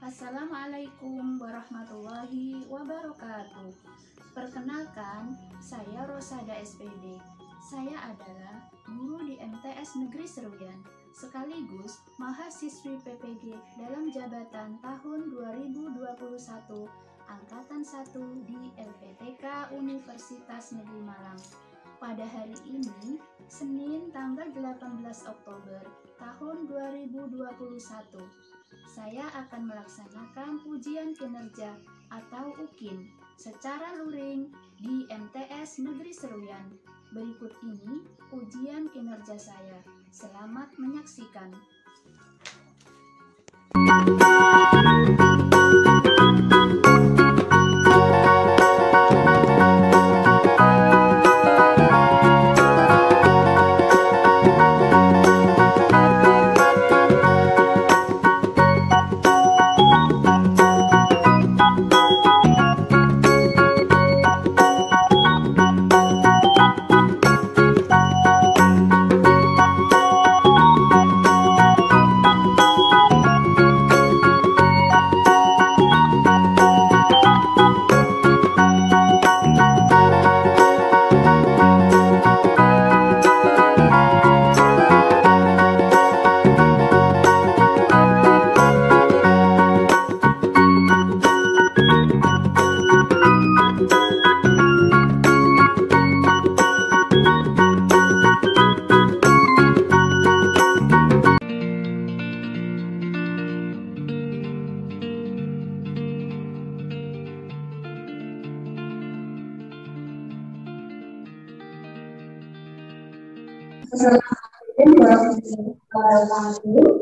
Assalamualaikum warahmatullahi wabarakatuh. Perkenalkan, saya Rosada SPD. Saya adalah guru di MTS Negeri Seruyan, sekaligus mahasiswi PPG dalam jabatan tahun 2021 Angkatan 1 di LPTK Universitas Negeri Malang. Pada hari ini, Senin tanggal 18 Oktober tahun 2021, saya akan melaksanakan ujian kinerja atau UKIN secara luring di MTS Negeri Seruyan. Berikut ini ujian kinerja saya. Selamat menyaksikan.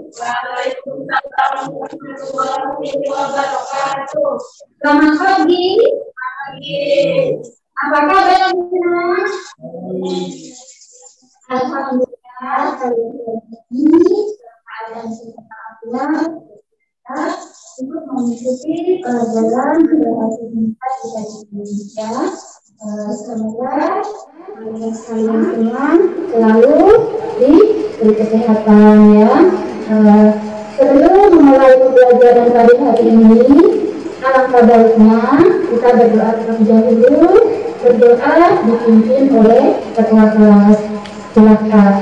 Assalamualaikum warahmatullahi wabarakatuh. Selamat pagi. Apa kabar semua? Alhamdulillah, ini keadaan kita untuk mengikuti pelajaran bahasa Indonesia. Semoga kalian semua selalu diberi kesehatan ya. Sebelum memulai pembelajaran pada hari ini, alangkah baiknya kita berdoa terlebih dahulu. Berdoa dipimpin oleh ketua kelas. Silakan.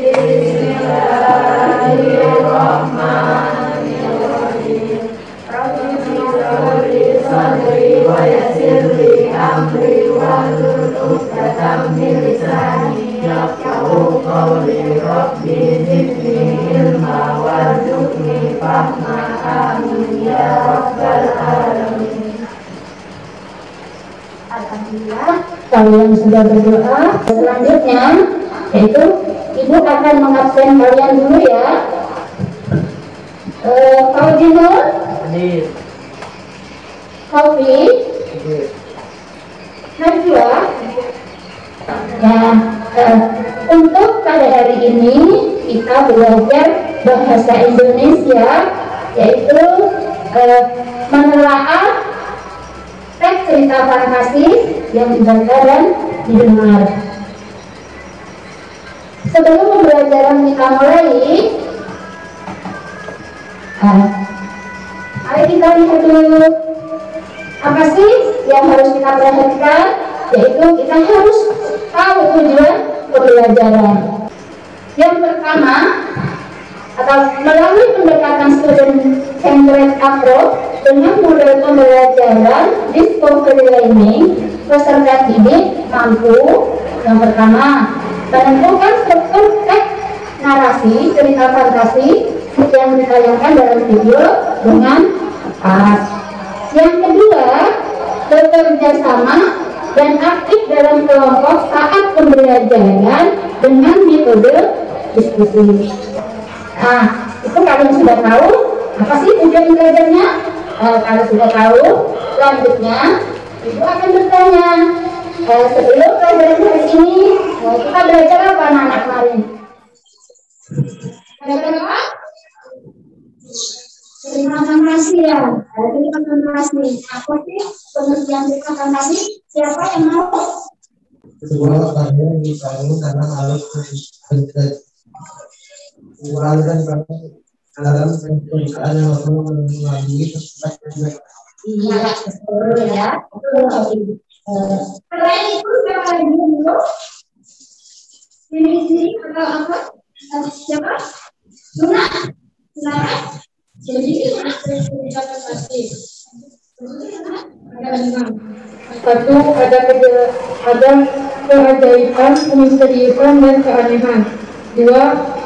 Bismillahirrahmanirrahim. Sadri wa yassir li amri wahlul 'uqdatam min lisani yafqahu qawli. Rabbi zidni ilma warzuqni fahma. Amin ya rabbal alamin. Alhamdulillah, kalian sudah berdoa. Selanjutnya yaitu Ibu akan mengabsen kalian dulu ya. Kau Jinur? Kopi, Najwa. Ya, untuk pada hari ini kita belajar bahasa Indonesia, yaitu menelaah teks cerita fantasi yang dibaca dan didengar. Sebelum pembelajaran kita mulai, mari kita lihat dulu apa sih yang harus kita perhatikan, yaitu kita harus tahu tujuan pembelajaran. Yang pertama, atau melalui pendekatan student-centered approach dengan model pembelajaran discovery learning, peserta didik mampu yang pertama menentukan struktur teks narasi cerita fantasi yang ditayangkan dalam video dengan pas. Yang kedua, bekerja sama dan aktif dalam kelompok saat pembelajaran dengan metode diskusi. Nah, itu kalian sudah tahu apa sih tujuan belajarnya? Kalau sudah tahu, selanjutnya Ibu akan bertanya, sebelum pelajaran hari ini kita belajar apa anak-anak kemarin? Belajar apa? Cerita fantasi ya. Cerita fantasi. Apa sih pengertian cerita fantasi? Siapa yang mau? Kedua, kalian dipanggil karena harus Iya, betul ya. Selain itu siapa lagi dulu? Sini atau apa? Siapa? Luna. Jadi satu, ada keajaiban, kemisteriusan, dan keanehan. Dua,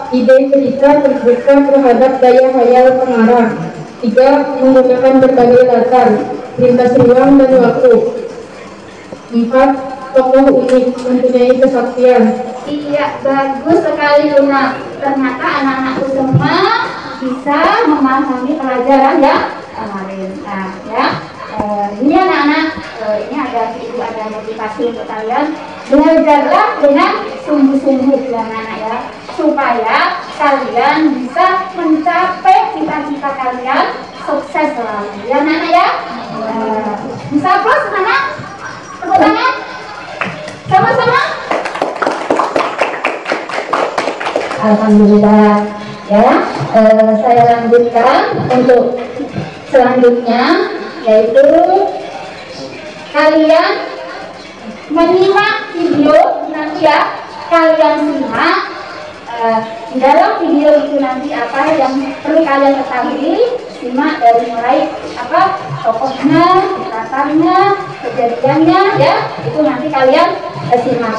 ide cerita terbuka terhadap daya hayal pengarang. Tiga, menggunakan berbagai latar, lintas ruang dan waktu. Empat, tokoh unik, mempunyai kesaktian. Iya, bagus sekali Luna. Ternyata anak-anakku semua bisa memahami pelajaran yang kemarin. Nah, ya. Ini anak-anak, ini ada motivasi untuk kalian. Belajarlah dengan sungguh-sungguh ya anak-anak ya, supaya kalian bisa mencapai cita-cita kalian sukses selalu. Ya anak-anak ya. Bisa plus anak? Tepuk tangan. Sama-sama. Alhamdulillah ya. Saya lanjutkan untuk selanjutnya, yaitu kalian menyimak video nanti ya. Kalian simak di dalam video itu nanti apa yang perlu kalian ketahui. Simak dari mulai apa tokohnya, latarnya, kejadiannya ya. Itu nanti kalian simak.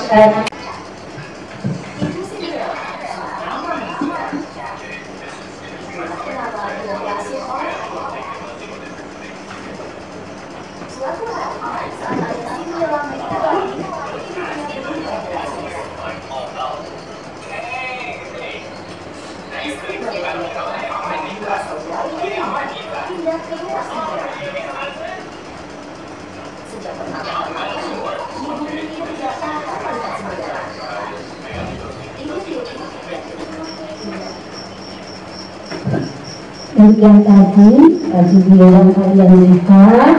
Yang tadi video yang kalian lihat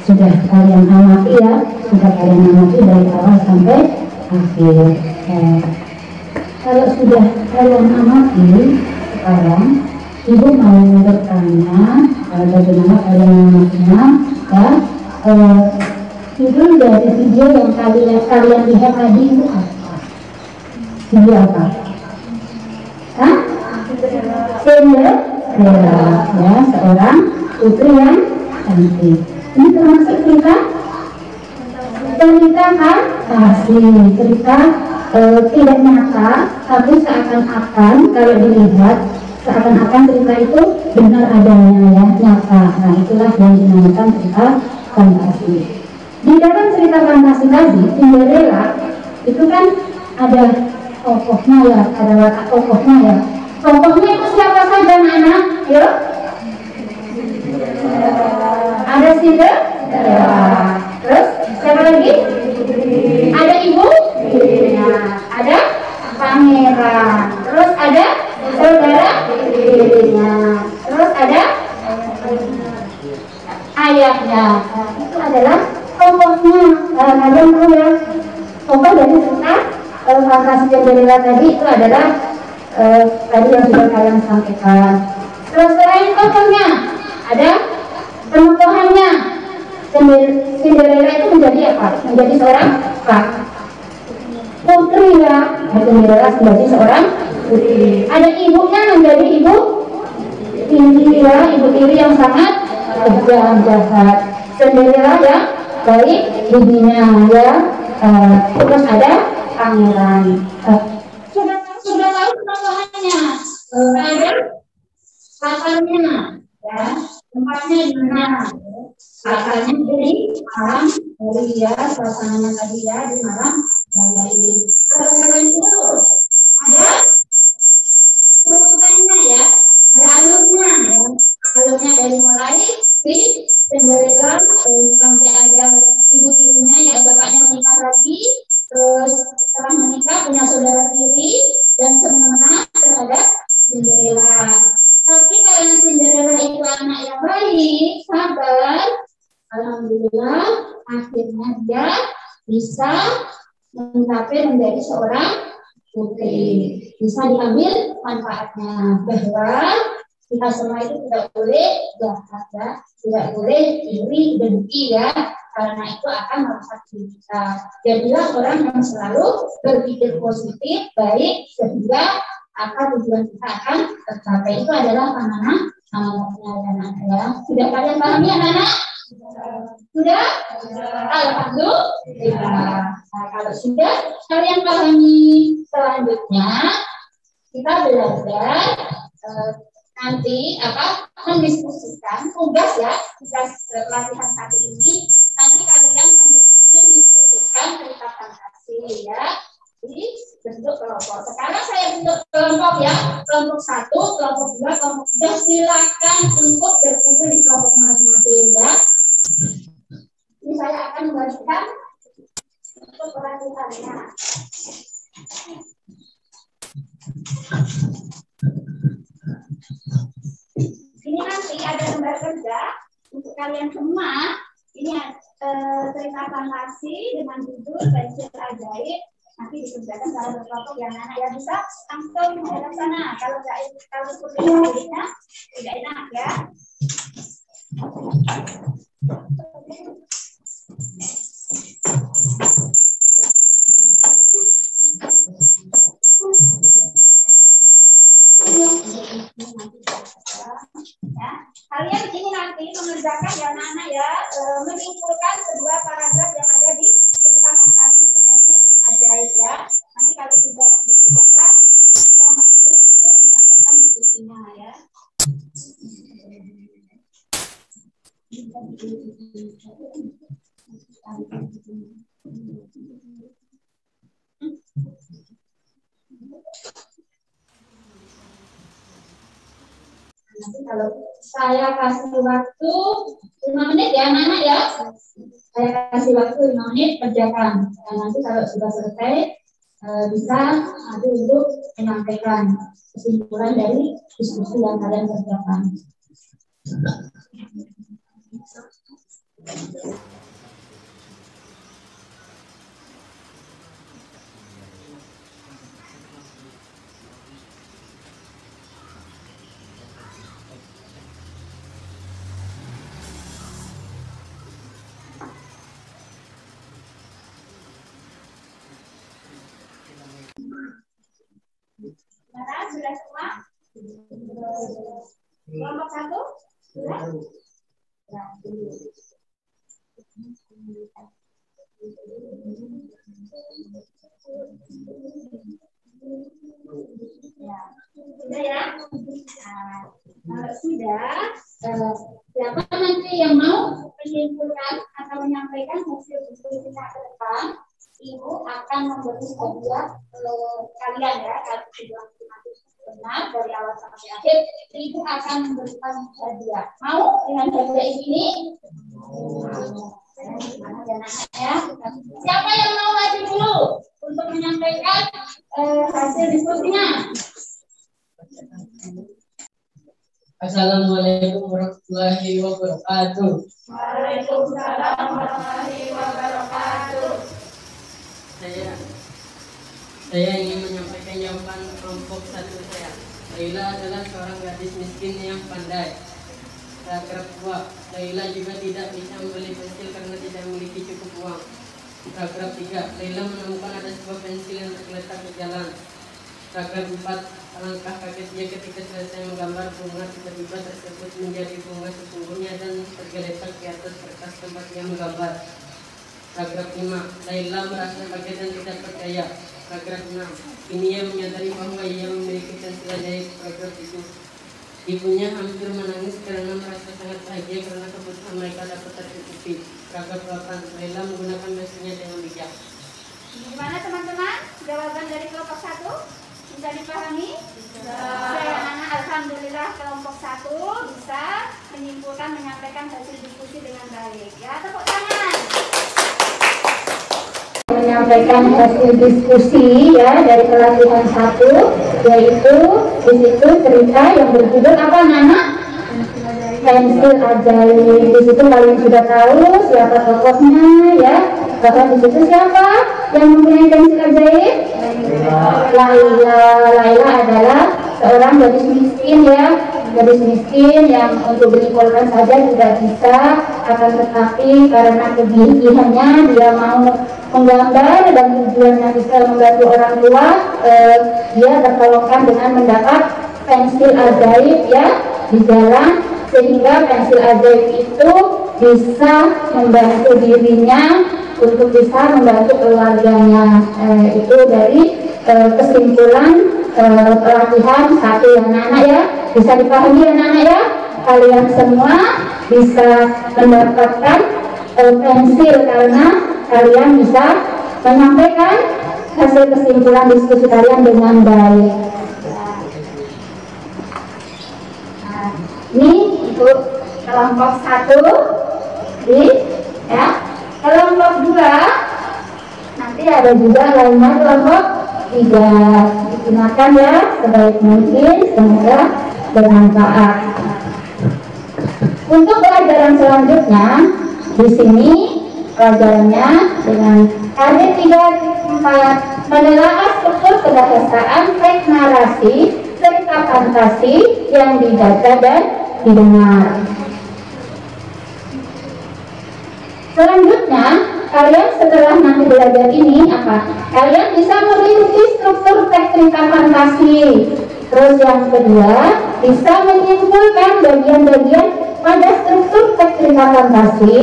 sudah kalian amati ya, sudah kalian amati dari awal sampai akhir. Kalau sudah kalian amati, sekarang Ibu mau bertanya bagaimana kalian mengamatinya ya. Judul dari video yang kalian lihat tadi itu apa? Video apa? Hah? Cinderella ya, seorang putri yang cantik. Ini termasuk cerita fantasi, cerita tidak nyata, tapi seakan-akan kalau dilihat seakan-akan cerita itu benar adanya ya, nyata. Nah itulah yang dinamakan cerita fantasi. Di dalam cerita fantasi tadi, Cinderella itu kan ada tokohnya ya, ada watak tokohnya ya. Tokohnya itu siapa saja anak-anak? Yuk. Ada Cinderella. Terus siapa lagi? Ada ibu. Ada pangeran. Terus ada saudara dirinya. Terus ada ayahnya. Itu adalah tokohnya. Kalian tahu ya. Tokoh dari cerita fantasi Cinderella tadi itu adalah tadi yang sudah kalian sampaikan. Terus selain tokohnya ada penokohannya. Cinderella itu menjadi apa? Menjadi seorang putri ya. Cinderella menjadi seorang putri. Ada ibunya menjadi ibu tiri ya, ibu tiri yang sangat kejam jahat. Cinderella yang baik bibinya ya. Terus ada pangeran. Sudah tahu penokohannya. Ada latarnya ya, tempatnya di mana? Latarnya dari malam hari ya, suasananya tadi ya di malam hari ini. Selain itu ada urutannya ya, ada alurnya ya. Alurnya dari mulai di Cinderella sampai ada ibu-ibunya ya, bapaknya menikah lagi, terus setelah menikah punya saudara tiri dan senang terhadap Cinderella. Tapi karena Cinderella itu anak yang baik, sabar, alhamdulillah akhirnya dia bisa mencapai menjadi seorang putri. bisa diambil manfaatnya, bahwa kita semua itu tidak boleh jahat ya, tidak boleh iri dengki ya, karena itu akan merusak diri kita. Jadilah orang yang selalu berpikir positif, baik, sehingga tujuan kita akan tercapai. Itu adalah amanatnya ya. Sudah kalian pahami anak-anak? Sudah? Alhamdulillah. Nah, kalau sudah kalian pahami, selanjutnya kita belajar nanti mendiskusikan tugas ya, tugas pelatihan satu ini. Nanti kalian mendiskusikan cerita fantasi ya di bentuk kelompok. Sekarang saya bentuk kelompok ya, kelompok 1, kelompok 2, kelompok 3. Silakan untuk berkumpul di kelompok masing-masing ya. Ini saya akan membagikan untuk pelatihannya. Ini nanti ada lembar kerja untuk kalian semua. Ini cerita fantasi dengan judul Pensil Ajaib. Nanti dikerjakan dalam kelompok yang anak yang bisa langsung menghadap sana. Kalau seperti ini tidak enak ya. Ya, kalian ini nanti mengerjakan ya anak-anak ya, menyimpulkan kedua paragraf yang ada di cerita fantasi Pensil Ajaib ya. Nanti kalau sudah dikerjakan kita masuk untuk menyampaikan diskusinya ya. Nanti kalau saya kasih waktu 5 menit ya anak-anak ya. Saya kasih waktu 5 menit kerjakan. Dan nanti kalau sudah selesai bisa nanti untuk menyampaikan kesimpulan dari diskusi yang kalian kerjakan. Sudah semua? Kelompok 1? Sudah? Sudah ya? Kalau sudah, siapa nanti yang mau menyimpulkan atau menyampaikan hasil diskusi kita ke depan, Ibu akan memberi hadiah kalian ya, kalau sudah benar dari awal sampai akhir, Ibu akan memberikan hadiah. Mau dengan hadiah ini? Ya. Siapa yang mau maju dulu untuk menyampaikan hasil diskusinya? Assalamualaikum warahmatullahi wabarakatuh. Waalaikumsalam warahmatullahi wabarakatuh. Saya ingin menyampaikan jawaban kelompok 1 saya. Laila adalah seorang gadis miskin yang pandai. Paragraf 2. Laila juga tidak bisa membeli pensil karena tidak memiliki cukup uang. Paragraf 3. Laila menemukan ada sebuah pensil yang tergeletak di jalan. Paragraf 4. Alangkah kagetnya ketika selesai menggambar bunga, tiba-tiba tersebut menjadi bunga sesungguhnya dan tergeletak di atas kertas tempat ia menggambar. Paragraf 5. Laila merasa kaget dan tidak percaya. Paragraf 6. Kini ia menyadari bahwa ia memiliki pensil ajaib. Paragraf 7. Ibunya hampir menangis karena merasa sangat bahagia karena kebutuhan mereka dapat tercukupi. Paragraf 8. Laila menggunakan pensilnya dengan bijak. Gimana teman-teman? Jawaban dari kelompok 1 bisa dipahami? Anak-anak, alhamdulillah kelompok 1 bisa menyimpulkan, menyampaikan hasil diskusi dengan baik. Ya, tepuk tangan. Menyampaikan hasil diskusi ya dari pelatihan 1, yaitu di situ cerita yang berjudul apa anak-anak? Pensil Ajaib. Di situ kalian sudah tahu siapa tokohnya ya. Bahkan di situ siapa yang mempunyai pensil ajaib? Laila adalah seorang gadis miskin ya, gadis miskin yang untuk beli pulpen saja tidak bisa, akan tetapi karena kegigihannya dia mau menggambar dan tujuannya bisa membantu orang tua, dia tertolongkan dengan mendapat pensil ajaib ya di jalan, sehingga pensil ajaib itu bisa membantu dirinya untuk bisa membantu keluarganya. Itu dari kesimpulan pelatihan satu ya anak-anak ya, bisa dipahami anak-anak ya, kalian semua bisa mendapatkan pensil karena kalian bisa menyampaikan hasil kesimpulan diskusi kalian dengan baik. Nah, ini untuk kelompok 1 ya. Kelompok 2 nanti ada juga lainnya kelompok 3, digunakan ya sebaik mungkin, semoga bermanfaat. Untuk pelajaran selanjutnya di sini pelajarannya dengan KD 3.4 menelaah struktur kebahasaan teks narasi serta fantasi yang dibaca dan didengar. Selanjutnya, kalian setelah nanti belajar ini apa? Kalian bisa merinci struktur teks cerita fantasi. Terus yang kedua, bisa menyimpulkan bagian-bagian pada struktur teks cerita fantasi.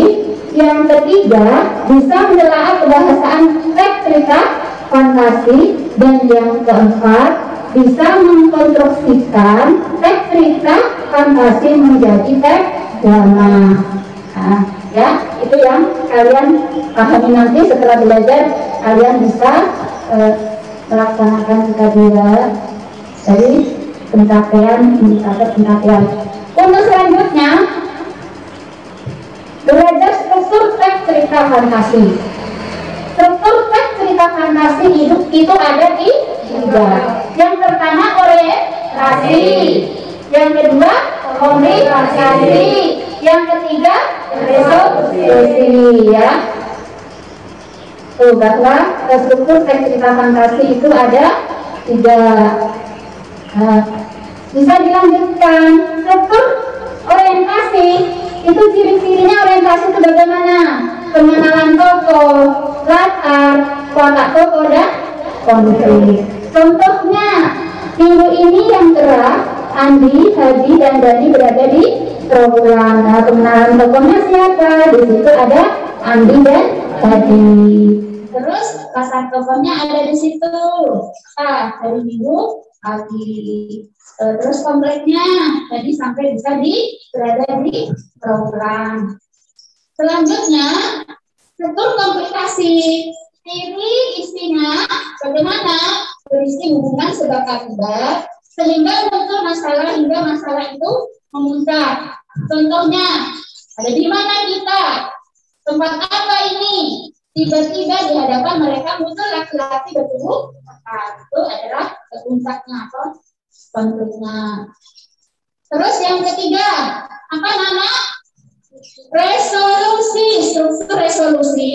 Yang ketiga, bisa menelaah kebahasaan teks cerita fantasi. Dan yang keempat, bisa mengkonstruksikan teks cerita fantasi menjadi teks drama. Nah, ya, itu yang kalian pahami nanti setelah belajar. Kalian bisa melaksanakan kajian dari pencapaian indikator pencapaian. Untuk selanjutnya belajar struktur teks cerita fantasi. Struktur teks cerita fantasi itu ada di 3. Yang pertama orientasi, yang kedua komunikasi, yang ketiga resolusi ya. Bahwa struktur teks cerita fantasi itu ada 3. Bisa dilanjutkan. Struktur orientasi itu ciri-cirinya orientasi itu bagaimana? Pengenalan tokoh, latar, watak tokoh dan konflik. Contohnya minggu ini yang gerak Andi, Hadi, dan Dani berada di trawulan. Nah, pengenalan tokohnya siapa? Di situ ada Andi dan Hadi. Terus latar tokohnya ada di situ. Dari minggu pagi. Terus kompleknya tadi sampai bisa berada di trawulan. Selanjutnya struktur komplikasi. Ciri isinya bagaimana? Berisi hubungan sebab akibat sehingga muncul masalah hingga masalah itu memuncak. Contohnya, ada di mana kita? Tempat apa ini? Tiba-tiba di hadapan mereka muncul laki-laki bertubuh mekar. Itu adalah puncaknya atau konfliknya. Terus yang ketiga, apa nama? Resolusi. Struktur resolusi,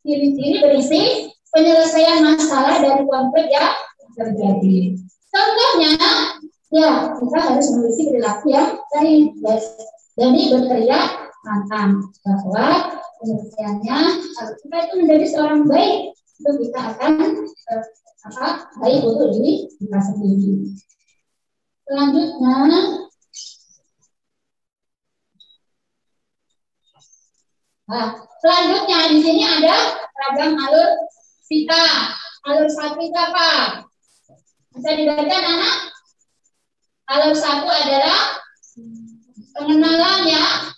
ciri-ciri berisi penyelesaian masalah dari konflik yang terjadi. Contohnya, ya kita harus memiliki perilaku yang baik. Jadi berteriak lantang bahwa penyelesaiannya kalau kita itu menjadi seorang baik, itu kita akan baik untuk diri kita sendiri. Selanjutnya, di sini ada ragam alur cerita. Alur 1 itu apa? Bisa dibaca anak? Alur 1 adalah pengenalan ya.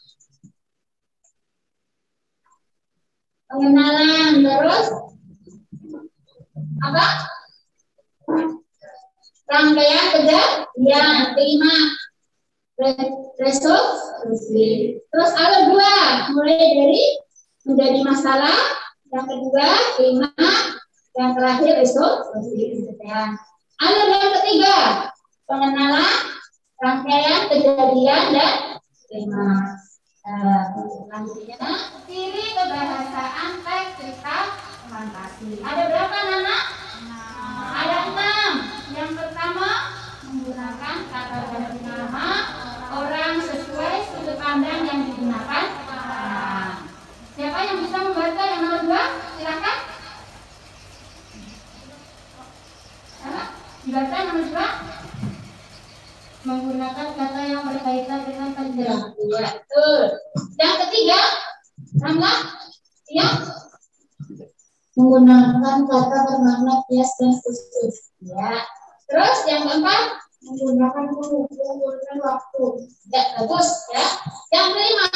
Pengenalan, terus apa? Rangkaian kejadian, terima. Resolusi. Terus alur 2 mulai dari menjadi masalah, yang kedua terima, yang terakhir resolusi. Alur yang ketiga pengenalan, rangkaian kejadian dan terima. Selanjutnya ciri kebahasaan teks cerita fantasi. Ada berapa anak? Ada Yang pertama, menggunakan kata ganti nama orang sesuai sudut pandang yang digunakan. Nah, siapa yang bisa membaca yang nomor 2? Silakan. Dibaca nomor 2. Menggunakan kata yang berkaitan dengan penjelasan. Ya, betul. Yang ketiga, Ramla? Ya. Menggunakan kata bermakna kias dan khusus. Ya. Terus yang keempat, Menggunakan menggunakan waktu. ya bagus ya. Yang kelima,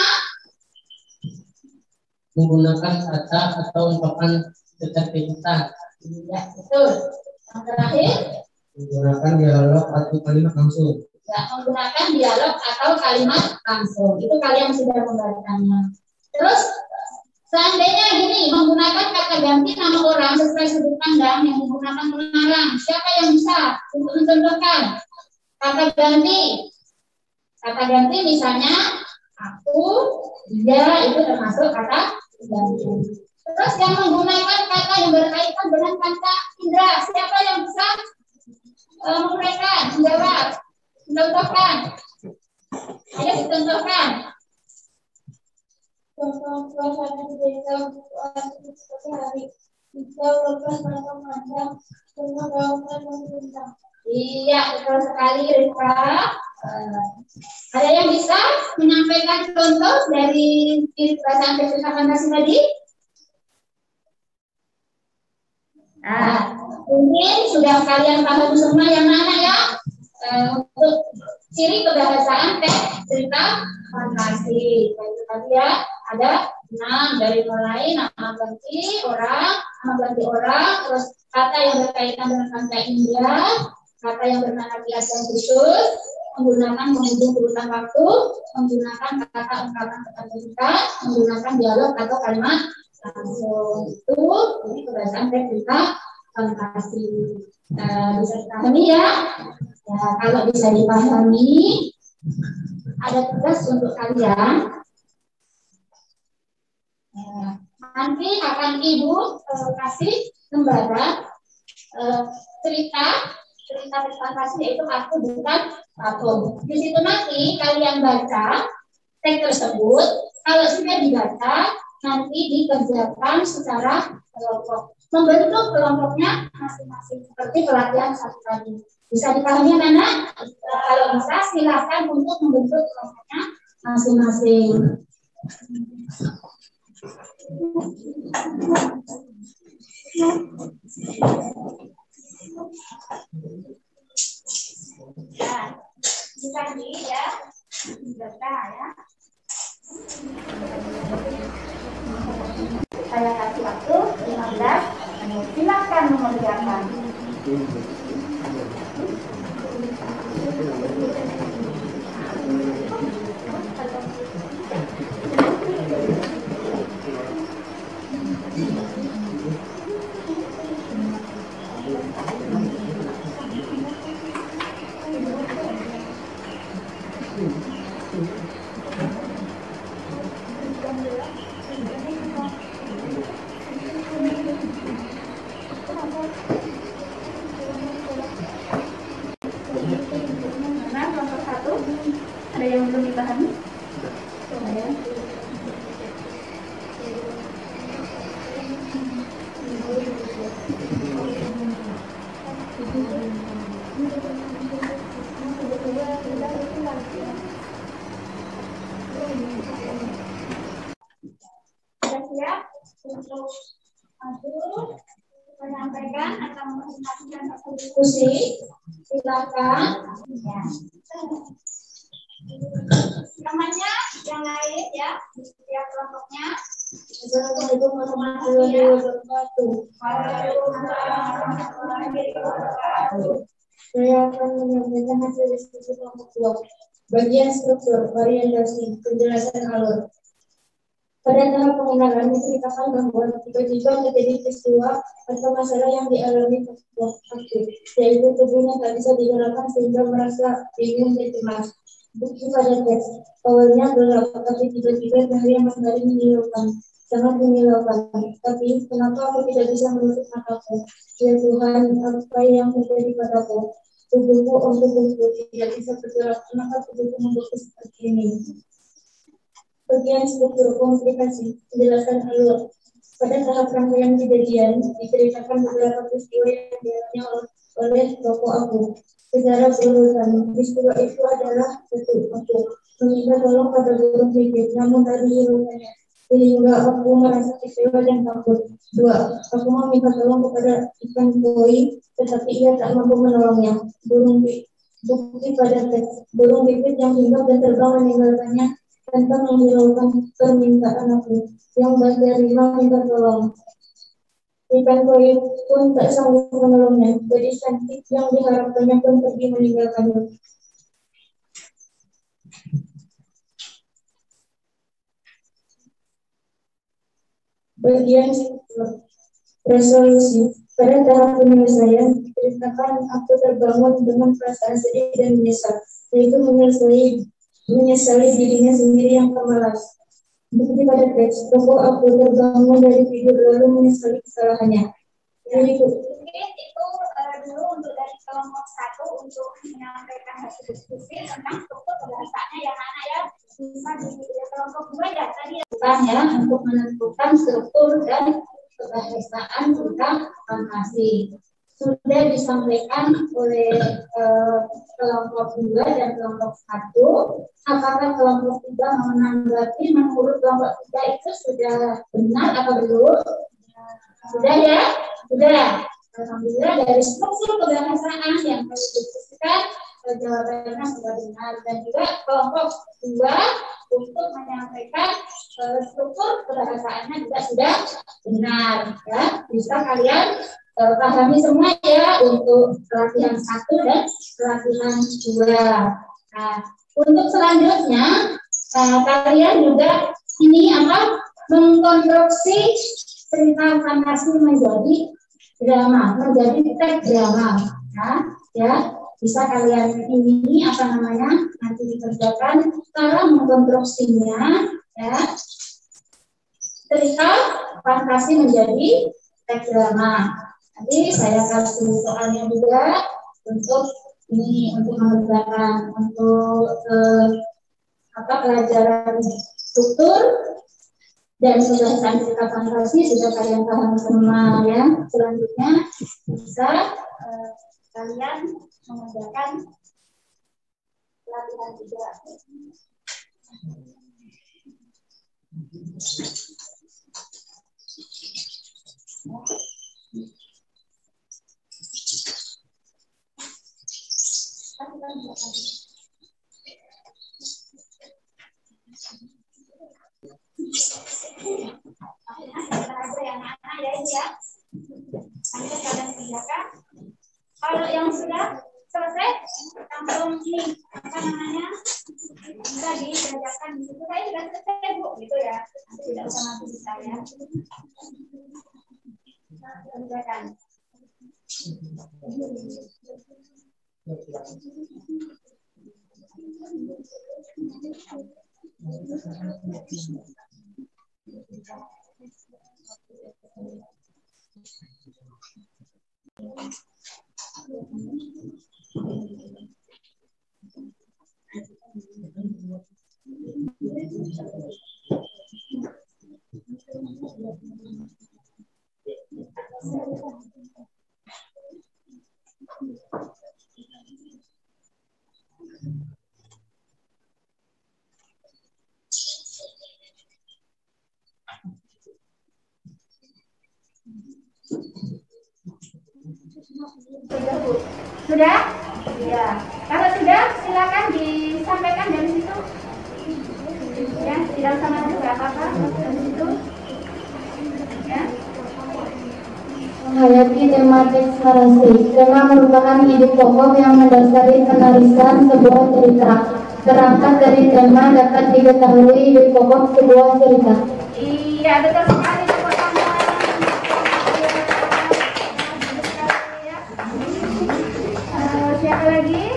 Menggunakan kata atau ungkapan keterkaitan. ya betul. Yang terakhir, Menggunakan dialog atau kalimat langsung. ya menggunakan dialog atau kalimat langsung. Itu kalian sudah membacanya. Terus seandainya gini, menggunakan kata ganti nama orang sesuai sudut pandang yang menggunakan pengarang. Siapa yang bisa untuk mencontohkan kata ganti? Kata ganti misalnya aku, dia, itu termasuk kata ganti. Terus yang menggunakan kata yang berkaitan dengan kata indra, siapa yang bisa menguraikan, menjawab, mencontohkan? Ayo dicontohkan. Contoh suasana di desa seperti hari kita lepas mata pandang semua daunan membentang. Iya, betul sekali, Rika. Ada yang bisa menyampaikan contoh dari perasaan Fantasi tadi? Nah, mungkin sudah kalian paham semua yang mana ya? Untuk ciri kebahasaan teks cerita fantasi. Itu tadi ya, ada 6 dari mulai nama ganti orang, terus kata yang berkaitan dengan kata India, kata yang bermakna kias dan khusus, menggunakan menghubung urutan waktu, menggunakan kata ungkapan keterkaitan, menggunakan dialog atau kalimat langsung. Itu ini kebahasaan teks cerita fantasi. Bisa dipahami ya? Ya, kalau bisa dipahami, ada tugas untuk kalian. Nanti akan Ibu kasih lembaga cerita fantasi, yaitu aku bukan patung. Di situ nanti kalian baca teks tersebut. Kalau sudah dibaca, nanti dikerjakan secara kelompok. Membentuk kelompoknya masing-masing seperti pelatihan satu tadi. Bisa dipahami anak? Kalau bisa silakan untuk membentuk kelompoknya masing-masing. Nah, bisa di ya, dibaca ya. Saya kasih waktu 15 menit. Silakan mengerjakan. Nah, kelompok 1 ada yang belum dipahami? Coba ya. Sudah siap untuk maju menyampaikan atau menyampaikan diskusi? Silakan. Ya. Temannya yang lain ya, di setiap kelompoknya. Assalamualaikum warahmatullahi wabarakatuh. Saya akan menyampaikan hasil diskusi kelompok 2. Bagian struktur, variasi, penjelasan alur. Pada tahap pengenalan diceritakan bahwa tiba-tiba terjadi peristiwa atau masalah yang dialami sebuah aktif, yaitu tubuhnya tak bisa digerakkan sehingga merasa bingung dan cemas. Bukti pada teks, awalnya gelap, tapi tiba-tiba cahaya matahari menyilaukan. sangat menyilaukan. Tapi kenapa aku tidak bisa menutup mataku? Ya Tuhan, apa yang terjadi padaku? Tubuhku, oh tubuhku, tidak bisa bergerak. Kenapa tubuhku membeku seperti ini? Bagian struktur komplikasi, penjelasan alur. Pada tahap rangkaian kejadian, diceritakan beberapa peristiwa yang dialami oleh tokoh aku. Secara berurutan, peristiwa itu adalah satu, aku meminta tolong pada burung pipit, namun tadi rupanya sehingga aku merasa kecewa dan takut. Dua, aku meminta tolong kepada ikan koi, tetapi ia tak mampu menolongnya. Bukti pada teks, burung pipit yang hinggap dan terbang meninggalkannya tanpa menghiraukan permintaan aku. Yang dari meminta tolong. Ikan koi pun tak sanggup menolongnya. Gadis cantik yang diharapkannya pun pergi meninggalkannya. Bagian resolusi. Pada tahap penyelesaian, diceritakan aku terbangun dengan perasaan sedih dan menyesal, yaitu menyesali dirinya sendiri yang pemalas. Bukti pada teks, tokoh aku terbangun dari tidur lalu menyesali kesalahannya. Mungkin itu dulu untuk dari kelompok 1 untuk menyampaikan hasil diskusi tentang struktur kebahasaannya yang mana ya bisa di kelompok 2 ya tadi ya untuk menentukan struktur dan kebahasaan tentang fantasi. Sudah disampaikan oleh kelompok 2 dan kelompok 1. Apakah kelompok 3 menanggapi menurut kelompok 3 itu sudah benar atau belum? Sudah ya? Sudah. Alhamdulillah dari struktur kebahasaan yang harus didiskusikan jawabannya sudah benar, dan juga kelompok 2 untuk menyampaikan struktur kebahasaannya juga sudah benar ya. Bisa kalian pahami semua ya untuk pelatihan 1 dan pelatihan 2. Nah, untuk selanjutnya kalian juga ini mengkonstruksi cerita fantasi menjadi drama, menjadi teks drama ya. Bisa kalian ini nanti dikerjakan cara mengkonstruksinya ya, cerita fantasi menjadi teks drama. Nanti saya kasih soalnya juga untuk mengerjakan untuk pelajaran struktur dan pembahasan cerita fantasi sudah kalian paham semua ya. Selanjutnya bisa kalian mengerjakan pelatihan 3. Kalau yang sudah selesai langsung ini bisa dikerjakan di situ. Saya sudah selesai Bu gitu ya, nanti tidak usah nanti bisa ya kerjakan. Sudah? Ya. Kalau sudah, silakan disampaikan dari situ. Ya, tidak usah maju, nggak apa-apa dari situ. Ya. Menghayati tematik narasi. Tema merupakan ide pokok yang mendasari penarikan sebuah cerita. Berangkat dari tema dapat diketahui ide pokok sebuah cerita. Iya, betul sekali. Siapa lagi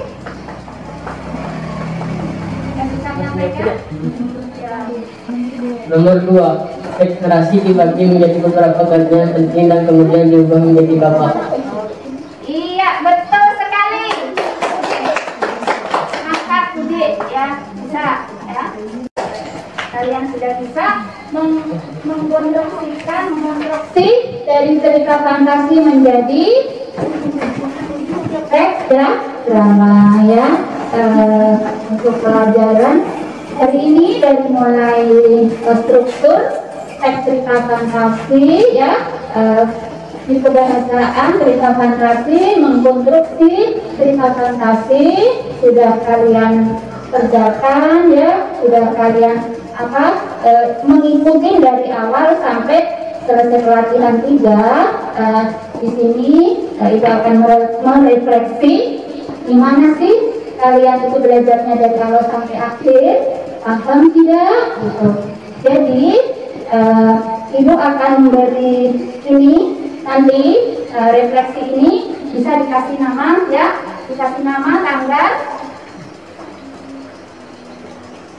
yang bisa menyampaikan? Ya. Nomor 2. ekspresi dibagi menjadi beberapa bagian penting dan kemudian diubah menjadi babak. Iya, betul sekali. Angkat Budi ya, bisa ya. Kalian sudah bisa mengkonstruksi dari cerita fantasi menjadi teks drama ya. Untuk pelajaran hari ini dari mulai struktur teks cerita fantasi ya, di kebahasaan cerita fantasi, mengkonstruksi cerita fantasi sudah kalian kerjakan ya, sudah kalian mengikuti dari awal sampai selesai pelatihan 3. Di sini itu akan merefleksi gimana sih kalian itu belajarnya dari awal sampai akhir, paham tidak gitu. Jadi ibu akan memberi ini nanti refleksi ini bisa dikasih nama ya, dikasih nama tanggal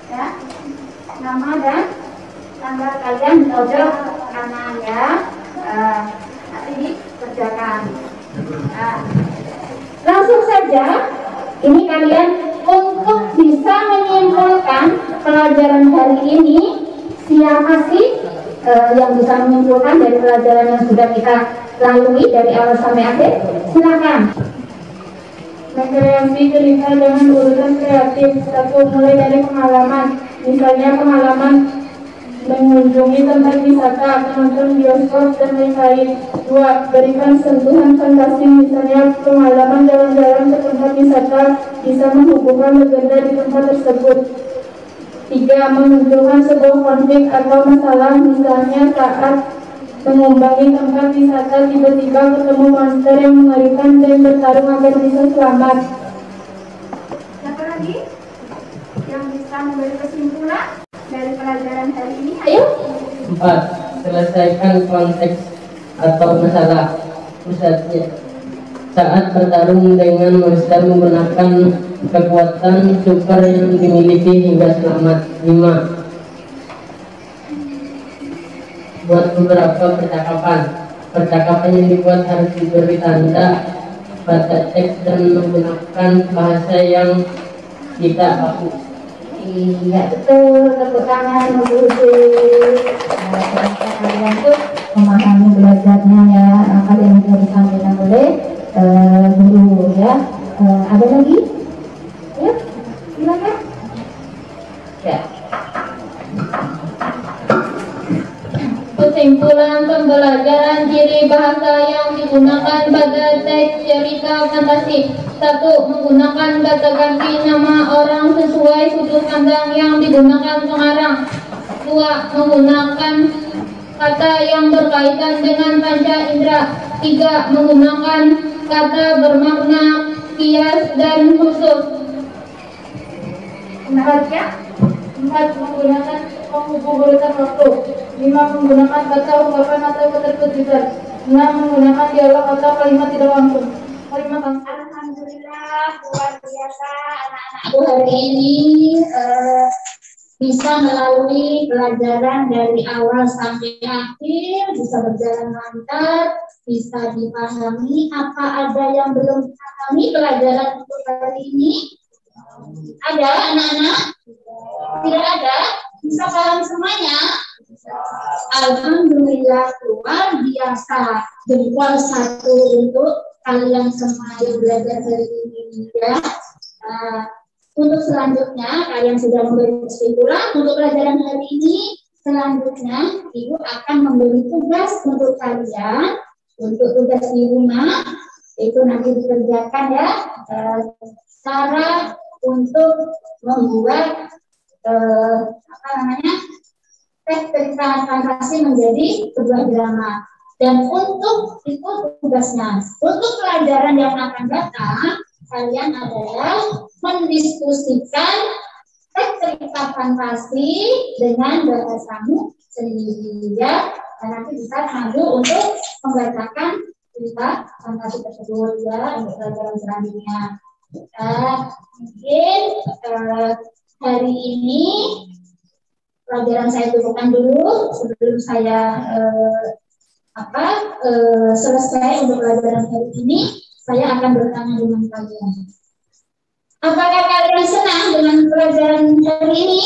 ya, nama dan tanggal kalian di pojok kanan ya, nanti dikerjakan. Langsung saja ini kalian untuk bisa menyimpulkan pelajaran hari ini, siapa sih yang bisa menyimpulkan dari pelajaran yang sudah kita lalui dari awal sampai akhir? Silakan. Mengkreasi cerita dengan urutan kreatif. 1. Mulai dari pengalaman. Misalnya pengalaman mengunjungi tempat wisata, menonton bioskop, dan lain-lain. 2. Berikan sentuhan fantasi. Misalnya pengalaman jalan-jalan ke tempat wisata bisa menghubungkan legenda di tempat tersebut. 3. Memunculkan sebuah konflik atau masalah. Misalnya saat mengumbangi tempat wisata tiba-tiba ketemu monster yang mengerikan dan bertarung agar bisa selamat. Siapa lagi yang bisa memberi kesimpulan dari pelajaran hari ini? Ayo. 4. Selesaikan konteks atau masalah pusatnya. Saat bertarung dengan monster menggunakan kekuatan super yang dimiliki hingga selamat. 5. Buat beberapa percakapan yang dibuat harus diberi tanda pada teks dan menggunakan bahasa yang kita baku. Iya betul, tepuk tangan untuk kalian tuh memahami belajarnya ya. Kalian bisa disampaikan oleh guru ya. Ada lagi? Ya, silakan. Ya. Kesimpulan pembelajaran ciri bahasa yang digunakan pada teks cerita fantasi. 1. Menggunakan kata ganti nama orang sesuai sudut pandang yang digunakan pengarang. 2. Menggunakan kata yang berkaitan dengan panca indera. 3. Menggunakan kata bermakna kias dan khusus. 4. Menggunakan penghubung urutan waktu. 5. Menggunakan kata ungkapan atau keterkejut. 6. Menggunakan dialog atau kalimat tidak langsung. Terima kasih. Alhamdulillah, luar biasa anak-anakku Hari ini bisa melalui pelajaran dari awal sampai akhir, bisa berjalan lancar, bisa dipahami. Apa ada yang belum dipahami pelajaran untuk hari ini? Ada anak-anak? Tidak ada? Bisa paham semuanya? Alhamdulillah, luar biasa. Jempol 1 untuk kalian semua yang belajar hari ini ya. Untuk selanjutnya kalian sudah memberi kesimpulan untuk pelajaran hari ini. Selanjutnya ibu akan memberi tugas untuk kalian. Untuk tugas di rumah itu nanti dikerjakan ya, cara untuk membuat teks cerita fantasi menjadi sebuah drama. Dan untuk itu tugasnya, untuk pelajaran yang akan datang, kalian adalah mendiskusikan teks cerita fantasi dengan bahasamu sendiri ya. Dan nanti bisa sambil untuk membacakan cerita fantasi tersebut ya untuk pelajaran selanjutnya. Mungkin hari ini pelajaran saya cukupkan dulu sebelum saya selesai untuk pelajaran hari ini. Saya akan bertanya dengan kalian. Apakah kalian senang dengan pelajaran hari ini?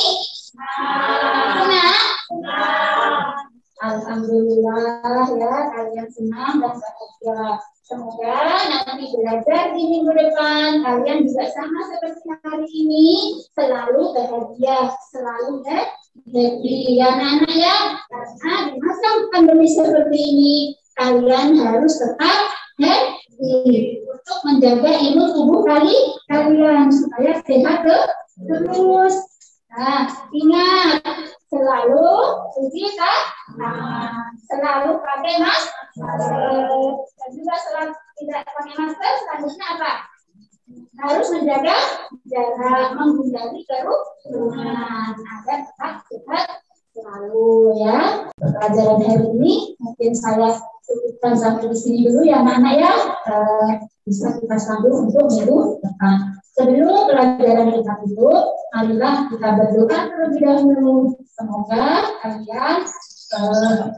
Senang? Alhamdulillah ya, kalian senang dan bahagia. Semoga nanti belajar di minggu depan kalian juga sama seperti hari ini, selalu bahagia, selalu happy ya anak-anak ya. Karena di masa pandemi seperti ini kalian harus tetap happy untuk menjaga imun tubuh kalian supaya sehat terus. Nah, ingat selalu cuci tangan, selalu pakai masker, dan juga selalu tidak pakai masker. Selanjutnya apa? Harus menjaga jarak, menghindari kerumunan agar tetap sehat selalu ya. Pelajaran hari ini mungkin saya cukupkan sampai di sini dulu ya anak-anak ya. Bisa kita sambung untuk minggu depan. Sebelum pelajaran kita tutup, marilah kita berdoa terlebih dahulu. Semoga kalian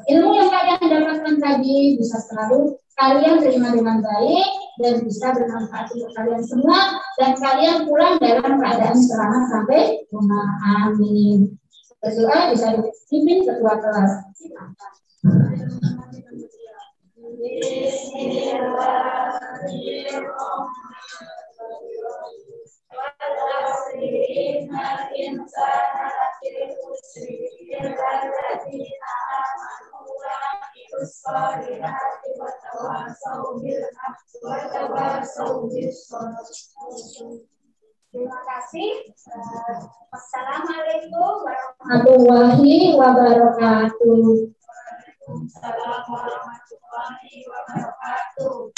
ilmu yang kalian dapatkan tadi bisa selalu kalian terima dengan baik dan bisa bermanfaat untuk kalian semua, dan kalian pulang dalam keadaan selamat sampai rumah. Amin. Berdoa bisa dipimpin ketua kelas. Terima kasih. Assalamualaikum warahmatullahi wabarakatuh. warahmatullahi wabarakatuh.